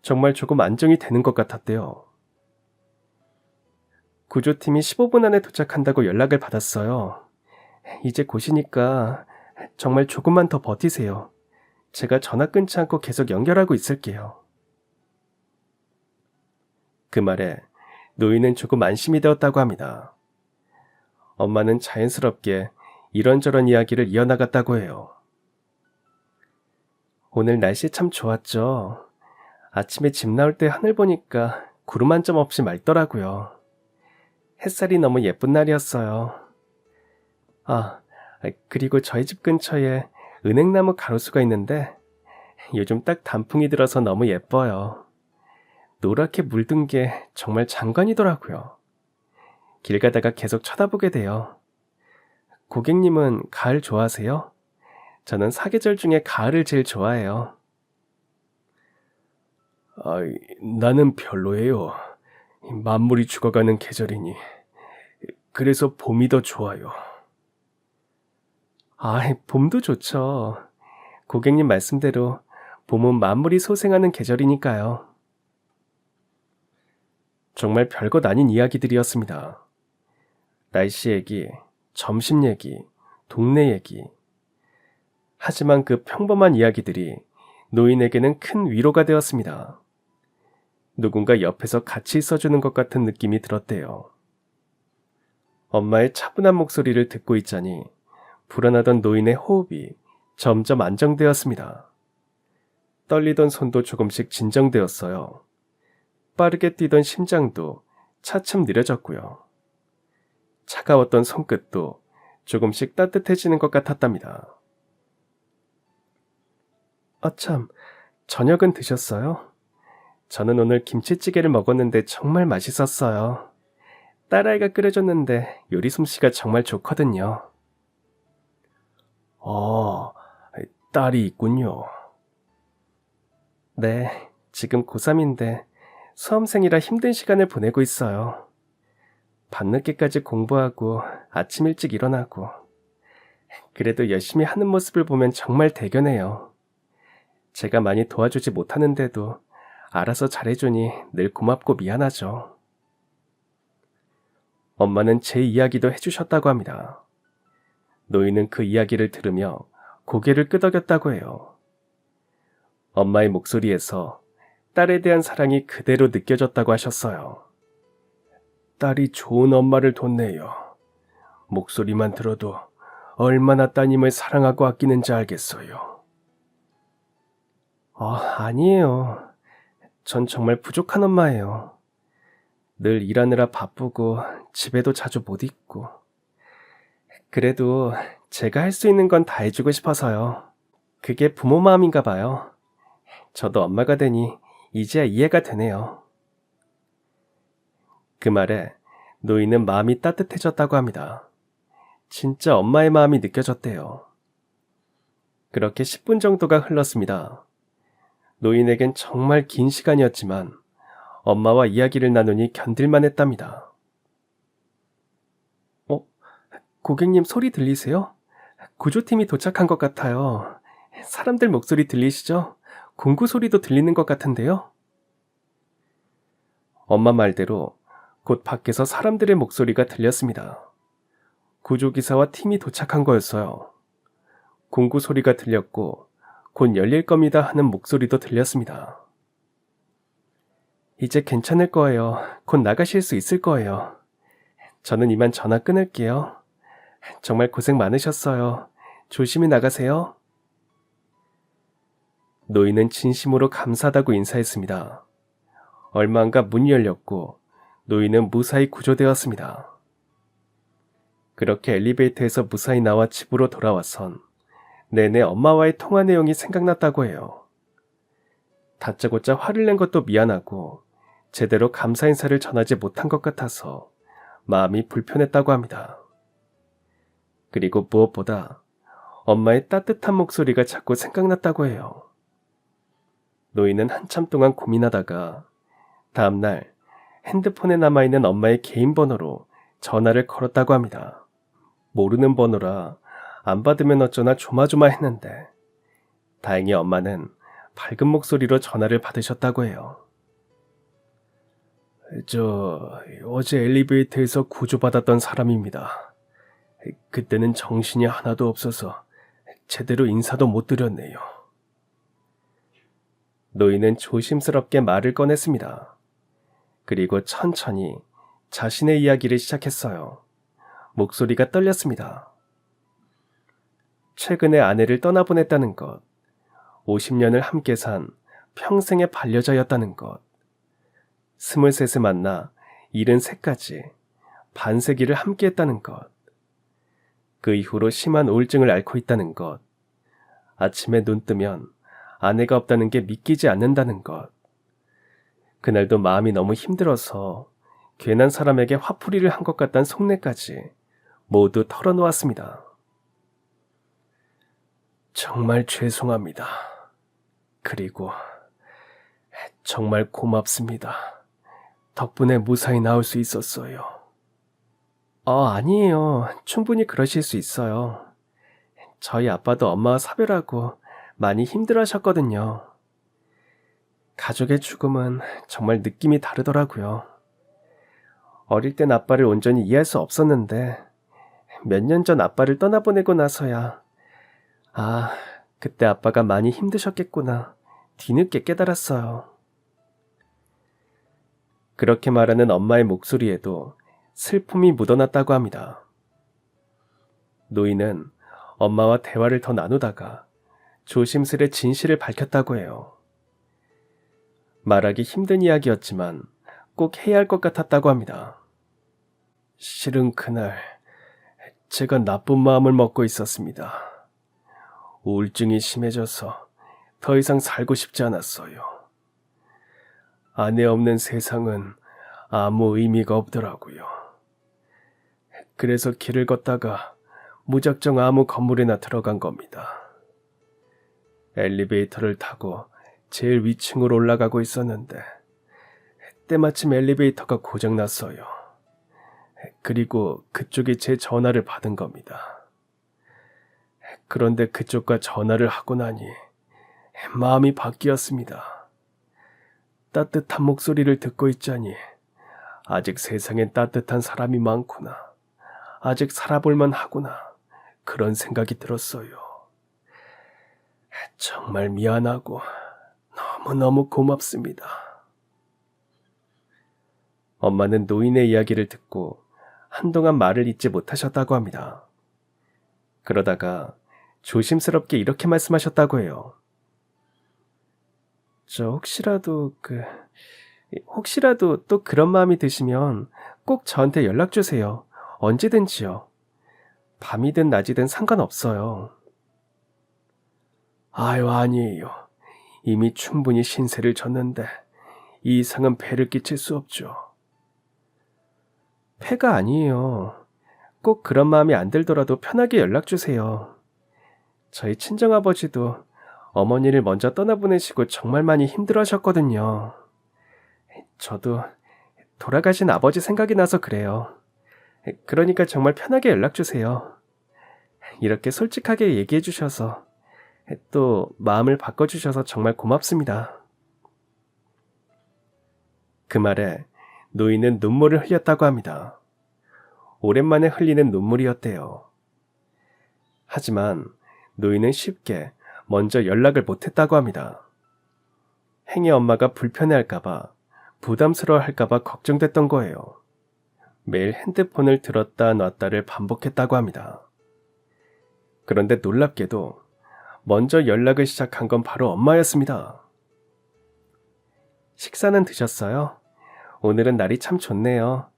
S1: 정말 조금 안정이 되는 것 같았대요. 구조팀이 15분 안에 도착한다고 연락을 받았어요. 이제 곧이니까 정말 조금만 더 버티세요. 제가 전화 끊지 않고 계속 연결하고 있을게요. 그 말에 노인은 조금 안심이 되었다고 합니다. 엄마는 자연스럽게 이런저런 이야기를 이어나갔다고 해요. 오늘 날씨 참 좋았죠? 아침에 집 나올 때 하늘 보니까 구름 한 점 없이 맑더라고요. 햇살이 너무 예쁜 날이었어요. 그리고 저희 집 근처에 은행나무 가로수가 있는데 요즘 딱 단풍이 들어서 너무 예뻐요. 노랗게 물든 게 정말 장관이더라고요. 길 가다가 계속 쳐다보게 돼요. 고객님은 가을 좋아하세요? 저는 사계절 중에 가을을 제일 좋아해요. 나는 별로예요. 만물이 죽어가는 계절이니. 그래서 봄이 더 좋아요. 봄도 좋죠. 고객님 말씀대로 봄은 만물이 소생하는 계절이니까요. 정말 별것 아닌 이야기들이었습니다. 날씨 얘기, 점심 얘기, 동네 얘기. 하지만 그 평범한 이야기들이 노인에게는 큰 위로가 되었습니다. 누군가 옆에서 같이 있어주는 것 같은 느낌이 들었대요. 엄마의 차분한 목소리를 듣고 있자니 불안하던 노인의 호흡이 점점 안정되었습니다. 떨리던 손도 조금씩 진정되었어요. 빠르게 뛰던 심장도 차츰 느려졌고요. 차가웠던 손끝도 조금씩 따뜻해지는 것 같았답니다. 참, 저녁은 드셨어요? 저는 오늘 김치찌개를 먹었는데 정말 맛있었어요. 딸아이가 끓여줬는데 요리 솜씨가 정말 좋거든요. 어, 딸이 있군요. 네, 지금 고3인데 수험생이라 힘든 시간을 보내고 있어요. 밤늦게까지 공부하고 아침 일찍 일어나고 그래도 열심히 하는 모습을 보면 정말 대견해요. 제가 많이 도와주지 못하는데도 알아서 잘해주니 늘 고맙고 미안하죠. 엄마는 제 이야기도 해주셨다고 합니다. 노인은 그 이야기를 들으며 고개를 끄덕였다고 해요. 엄마의 목소리에서 딸에 대한 사랑이 그대로 느껴졌다고 하셨어요. 딸이 좋은 엄마를 뒀네요. 목소리만 들어도 얼마나 따님을 사랑하고 아끼는지 알겠어요. 아니에요. 전 정말 부족한 엄마예요. 늘 일하느라 바쁘고 집에도 자주 못 있고. 그래도 제가 할 수 있는 건 다 해주고 싶어서요. 그게 부모 마음인가 봐요. 저도 엄마가 되니 이제야 이해가 되네요. 그 말에 노인은 마음이 따뜻해졌다고 합니다. 진짜 엄마의 마음이 느껴졌대요. 그렇게 10분 정도가 흘렀습니다. 노인에겐 정말 긴 시간이었지만 엄마와 이야기를 나누니 견딜만 했답니다. 고객님 소리 들리세요? 구조팀이 도착한 것 같아요. 사람들 목소리 들리시죠? 공구 소리도 들리는 것 같은데요? 엄마 말대로 곧 밖에서 사람들의 목소리가 들렸습니다. 구조기사와 팀이 도착한 거였어요. 공구 소리가 들렸고 곧 열릴 겁니다 하는 목소리도 들렸습니다. 이제 괜찮을 거예요. 곧 나가실 수 있을 거예요. 저는 이만 전화 끊을게요. 정말 고생 많으셨어요. 조심히 나가세요. 노인은 진심으로 감사하다고 인사했습니다. 얼마 안가 문이 열렸고 노인은 무사히 구조되었습니다. 그렇게 엘리베이터에서 무사히 나와 집으로 돌아와선 내내 엄마와의 통화 내용이 생각났다고 해요. 다짜고짜 화를 낸 것도 미안하고 제대로 감사 인사를 전하지 못한 것 같아서 마음이 불편했다고 합니다. 그리고 무엇보다 엄마의 따뜻한 목소리가 자꾸 생각났다고 해요. 노인은 한참 동안 고민하다가 다음날 핸드폰에 남아있는 엄마의 개인 번호로 전화를 걸었다고 합니다. 모르는 번호라 안 받으면 어쩌나 조마조마했는데 다행히 엄마는 밝은 목소리로 전화를 받으셨다고 해요. 어제 엘리베이터에서 구조받았던 사람입니다. 그때는 정신이 하나도 없어서 제대로 인사도 못 드렸네요. 노인은 조심스럽게 말을 꺼냈습니다. 그리고 천천히 자신의 이야기를 시작했어요. 목소리가 떨렸습니다. 최근에 아내를 떠나보냈다는 것, 50년을 함께 산 평생의 반려자였다는 것, 23을 만나 73까지 반세기를 함께 했다는 것, 그 이후로 심한 우울증을 앓고 있다는 것, 아침에 눈 뜨면 아내가 없다는 게 믿기지 않는다는 것, 그날도 마음이 너무 힘들어서 괜한 사람에게 화풀이를 한 것 같다는 속내까지 모두 털어놓았습니다. 정말 죄송합니다. 그리고 정말 고맙습니다. 덕분에 무사히 나올 수 있었어요. 아니에요. 충분히 그러실 수 있어요. 저희 아빠도 엄마와 사별하고 많이 힘들어하셨거든요. 가족의 죽음은 정말 느낌이 다르더라고요. 어릴 땐 아빠를 온전히 이해할 수 없었는데 몇 년 전 아빠를 떠나보내고 나서야 그때 아빠가 많이 힘드셨겠구나 뒤늦게 깨달았어요. 그렇게 말하는 엄마의 목소리에도 슬픔이 묻어났다고 합니다. 노인은 엄마와 대화를 더 나누다가 조심스레 진실을 밝혔다고 해요. 말하기 힘든 이야기였지만 꼭 해야 할 것 같았다고 합니다. 실은 그날 제가 나쁜 마음을 먹고 있었습니다. 우울증이 심해져서 더 이상 살고 싶지 않았어요. 아내 없는 세상은 아무 의미가 없더라고요. 그래서 길을 걷다가 무작정 아무 건물에나 들어간 겁니다. 엘리베이터를 타고 제일 위층으로 올라가고 있었는데 때마침 엘리베이터가 고장났어요. 그리고 그쪽이 제 전화를 받은 겁니다. 그런데 그쪽과 전화를 하고 나니 마음이 바뀌었습니다. 따뜻한 목소리를 듣고 있자니 아직 세상엔 따뜻한 사람이 많구나. 아직 살아볼만 하구나. 그런 생각이 들었어요. 정말 미안하고 너무너무 고맙습니다. 엄마는 노인의 이야기를 듣고 한동안 말을 잇지 못하셨다고 합니다. 그러다가 조심스럽게 이렇게 말씀하셨다고 해요. 혹시라도 또 그런 마음이 드시면 꼭 저한테 연락 주세요. 언제든지요. 밤이든 낮이든 상관없어요. 아유, 아니에요. 이미 충분히 신세를 졌는데 이 이상은 폐를 끼칠 수 없죠. 폐가 아니에요. 꼭 그런 마음이 안 들더라도 편하게 연락 주세요. 저희 친정아버지도 어머니를 먼저 떠나보내시고 정말 많이 힘들어하셨거든요. 저도 돌아가신 아버지 생각이 나서 그래요. 그러니까 정말 편하게 연락 주세요. 이렇게 솔직하게 얘기해 주셔서 또 마음을 바꿔주셔서 정말 고맙습니다. 그 말에 노인은 눈물을 흘렸다고 합니다. 오랜만에 흘리는 눈물이었대요. 하지만 노인은 쉽게 먼저 연락을 못했다고 합니다. 행여 엄마가 불편해할까봐, 부담스러워할까봐 걱정됐던 거예요. 매일 핸드폰을 들었다 놨다를 반복했다고 합니다. 그런데 놀랍게도 먼저 연락을 시작한 건 바로 엄마였습니다. 식사는 드셨어요? 오늘은 날이 참 좋네요.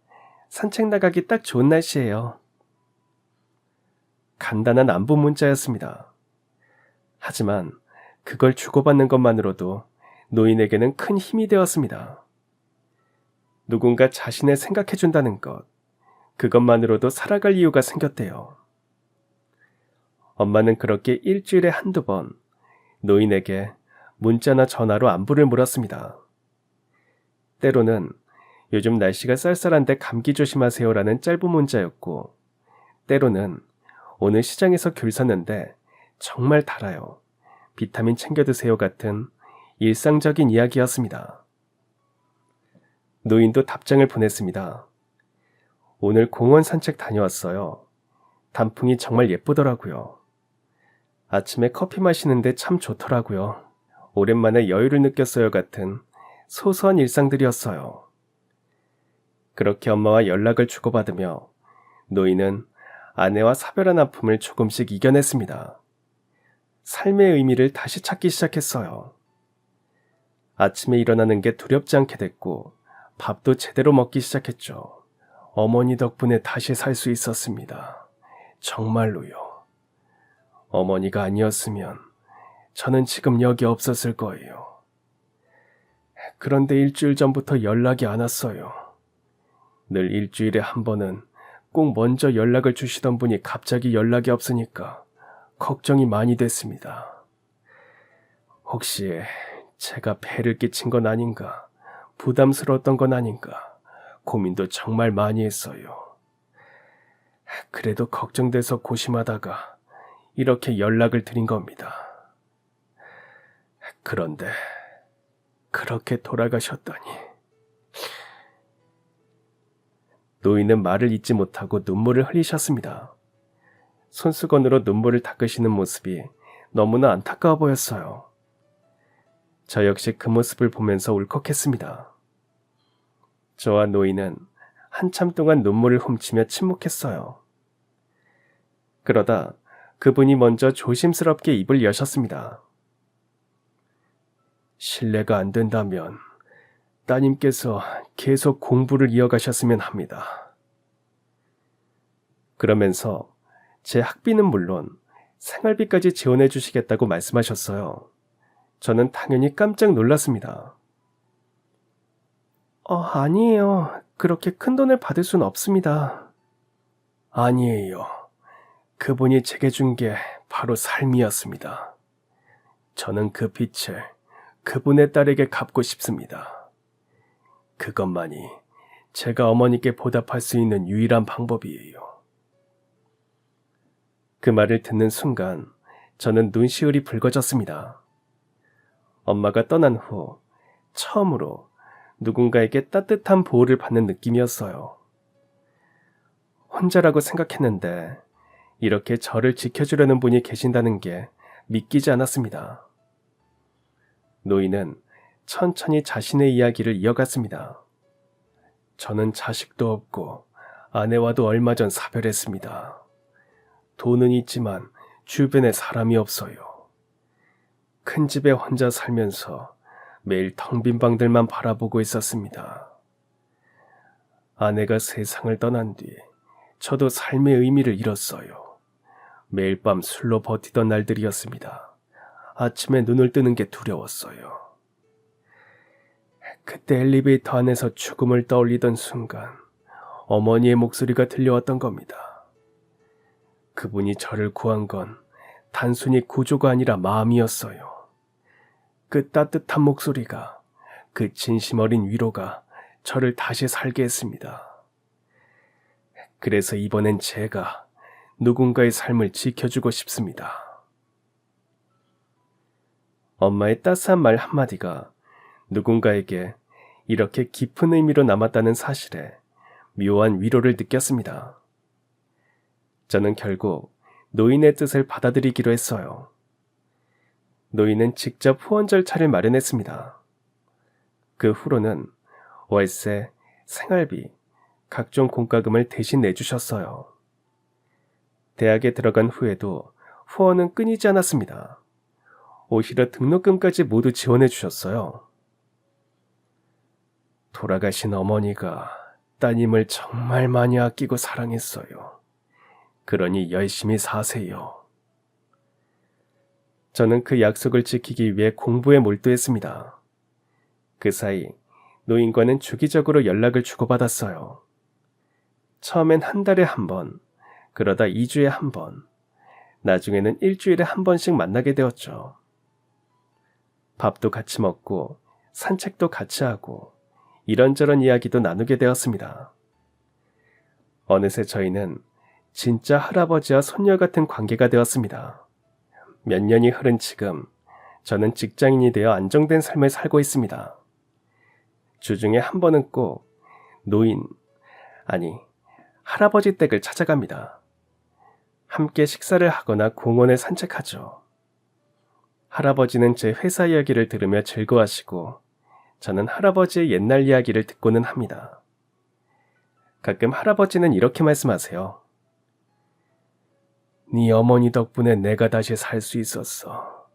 S1: 산책 나가기 딱 좋은 날씨예요. 간단한 안부 문자였습니다. 하지만 그걸 주고받는 것만으로도 노인에게는 큰 힘이 되었습니다. 누군가 자신을 생각해준다는 것, 그것만으로도 살아갈 이유가 생겼대요. 엄마는 그렇게 일주일에 한두 번 노인에게 문자나 전화로 안부를 물었습니다. 때로는 요즘 날씨가 쌀쌀한데 감기 조심하세요라는 짧은 문자였고, 때로는 오늘 시장에서 귤 샀는데 정말 달아요. 비타민 챙겨 드세요 같은 일상적인 이야기였습니다. 노인도 답장을 보냈습니다. 오늘 공원 산책 다녀왔어요. 단풍이 정말 예쁘더라고요. 아침에 커피 마시는데 참 좋더라고요. 오랜만에 여유를 느꼈어요 같은 소소한 일상들이었어요. 그렇게 엄마와 연락을 주고받으며 노인은 아내와 사별한 아픔을 조금씩 이겨냈습니다. 삶의 의미를 다시 찾기 시작했어요. 아침에 일어나는 게 두렵지 않게 됐고 밥도 제대로 먹기 시작했죠. 어머니 덕분에 다시 살 수 있었습니다. 정말로요. 어머니가 아니었으면 저는 지금 여기 없었을 거예요. 그런데 일주일 전부터 연락이 안 왔어요. 늘 일주일에 한 번은 꼭 먼저 연락을 주시던 분이 갑자기 연락이 없으니까 걱정이 많이 됐습니다. 혹시 제가 폐를 끼친 건 아닌가, 부담스러웠던 건 아닌가 고민도 정말 많이 했어요. 그래도 걱정돼서 고심하다가 이렇게 연락을 드린 겁니다. 그런데 그렇게 돌아가셨다니. 노인은 말을 잇지 못하고 눈물을 흘리셨습니다. 손수건으로 눈물을 닦으시는 모습이 너무나 안타까워 보였어요. 저 역시 그 모습을 보면서 울컥했습니다. 저와 노인은 한참 동안 눈물을 훔치며 침묵했어요. 그러다 그분이 먼저 조심스럽게 입을 여셨습니다. 실례가 안 된다면 따님께서 계속 공부를 이어가셨으면 합니다. 그러면서 제 학비는 물론 생활비까지 지원해 주시겠다고 말씀하셨어요. 저는 당연히 깜짝 놀랐습니다. 아니에요. 그렇게 큰 돈을 받을 순 없습니다. 아니에요. 그분이 제게 준 게 바로 삶이었습니다. 저는 그 빚을 그분의 딸에게 갚고 싶습니다. 그것만이 제가 어머니께 보답할 수 있는 유일한 방법이에요. 그 말을 듣는 순간 저는 눈시울이 붉어졌습니다. 엄마가 떠난 후 처음으로 누군가에게 따뜻한 보호를 받는 느낌이었어요. 혼자라고 생각했는데 이렇게 저를 지켜주려는 분이 계신다는 게 믿기지 않았습니다. 노인은 천천히 자신의 이야기를 이어갔습니다. 저는 자식도 없고 아내와도 얼마 전 사별했습니다. 돈은 있지만 주변에 사람이 없어요. 큰 집에 혼자 살면서 매일 텅 빈 방들만 바라보고 있었습니다. 아내가 세상을 떠난 뒤 저도 삶의 의미를 잃었어요. 매일 밤 술로 버티던 날들이었습니다. 아침에 눈을 뜨는 게 두려웠어요. 그때 엘리베이터 안에서 죽음을 떠올리던 순간 어머니의 목소리가 들려왔던 겁니다. 그분이 저를 구한 건 단순히 구조가 아니라 마음이었어요. 그 따뜻한 목소리가, 그 진심 어린 위로가 저를 다시 살게 했습니다. 그래서 이번엔 제가 누군가의 삶을 지켜주고 싶습니다. 엄마의 따스한 말 한마디가 누군가에게 이렇게 깊은 의미로 남았다는 사실에 묘한 위로를 느꼈습니다. 저는 결국 노인의 뜻을 받아들이기로 했어요. 노인은 직접 후원 절차를 마련했습니다. 그 후로는 월세, 생활비, 각종 공과금을 대신 내주셨어요. 대학에 들어간 후에도 후원은 끊이지 않았습니다. 오히려 등록금까지 모두 지원해 주셨어요. 돌아가신 어머니가 따님을 정말 많이 아끼고 사랑했어요. 그러니 열심히 사세요. 저는 그 약속을 지키기 위해 공부에 몰두했습니다. 그 사이 노인과는 주기적으로 연락을 주고받았어요. 처음엔 한 달에 한 번, 그러다 2주에 한 번, 나중에는 일주일에 한 번씩 만나게 되었죠. 밥도 같이 먹고 산책도 같이 하고 이런저런 이야기도 나누게 되었습니다. 어느새 저희는 진짜 할아버지와 손녀 같은 관계가 되었습니다. 몇 년이 흐른 지금 저는 직장인이 되어 안정된 삶을 살고 있습니다. 주중에 한 번은 꼭 할아버지 댁을 찾아갑니다. 함께 식사를 하거나 공원을 산책하죠. 할아버지는 제 회사 이야기를 들으며 즐거워하시고 저는 할아버지의 옛날 이야기를 듣고는 합니다. 가끔 할아버지는 이렇게 말씀하세요. 네 어머니 덕분에 내가 다시 살 수 있었어.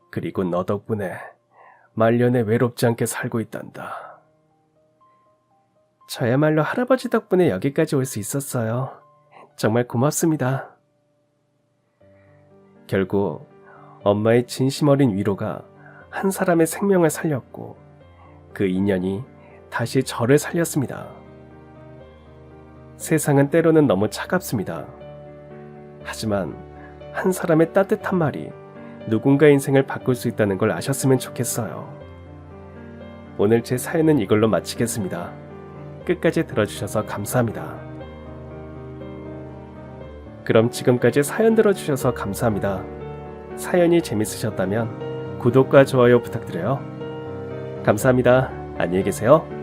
S1: 그리고 너 덕분에 말년에 외롭지 않게 살고 있단다. 저야말로 할아버지 덕분에 여기까지 올 수 있었어요. 정말 고맙습니다. 결국 엄마의 진심 어린 위로가 한 사람의 생명을 살렸고 그 인연이 다시 저를 살렸습니다. 세상은 때로는 너무 차갑습니다. 하지만 한 사람의 따뜻한 말이 누군가의 인생을 바꿀 수 있다는 걸 아셨으면 좋겠어요. 오늘 제 사연은 이걸로 마치겠습니다. 끝까지 들어주셔서 감사합니다. 그럼 지금까지 사연 들어주셔서 감사합니다. 사연이 재밌으셨다면 구독과 좋아요 부탁드려요. 감사합니다. 안녕히 계세요.